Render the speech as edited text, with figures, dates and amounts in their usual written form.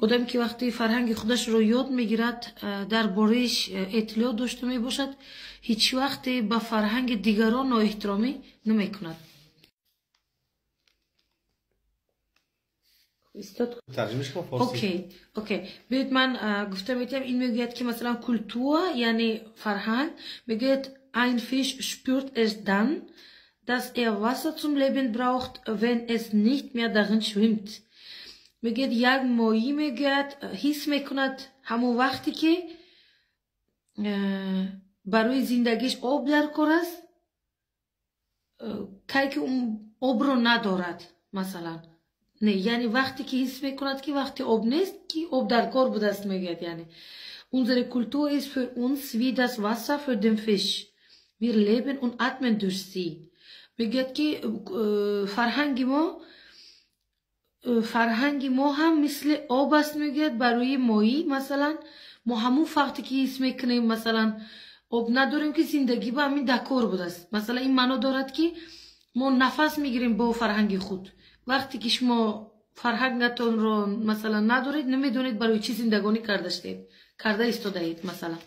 آدم که وقتی فرهنگ خودش رو یاد میگیرد در بارش اطلاع داشته می باشد هیچ وقت با فرهنگ دیگران نااحترامی نمی کند. ترجمهش کن فارسی. اوکی ببینید من گفته میتونم این میگوید که مثلا کلتور یعنی فرهنگ میگوید ein Fisch spürt erst dann dass Wasser zum Leben braucht wenn es nicht mehr darin schwimmt. میگوید یک ماهی میگوید حس میکند همون وقتی که برای زندگیش آب در کار است که اون آب رو ندارد مثلا. نه یعنی وقتی که حس میکند که وقتی آب نیست که آب در کار بوده است میگوید یعنی unsere Kultur ist für uns wie das Wasser für den Fisch. Wir leben und atmen durch sie. میگوید که فرهنگ ما هم مثل آب است میگوید برای ماهی. مثلا ما همون وقتی که حس میکنیم مثلا آب نداریم که زندگی با همین دکار بوده است. مثلا این معنا دارد که ما نفس میگیریم با فرهنگ خود. وقتی که شما فرهنگتون رو مثلا ندارید نمیدونید برای چی زندگانی کرده ایستاده اید مثلا.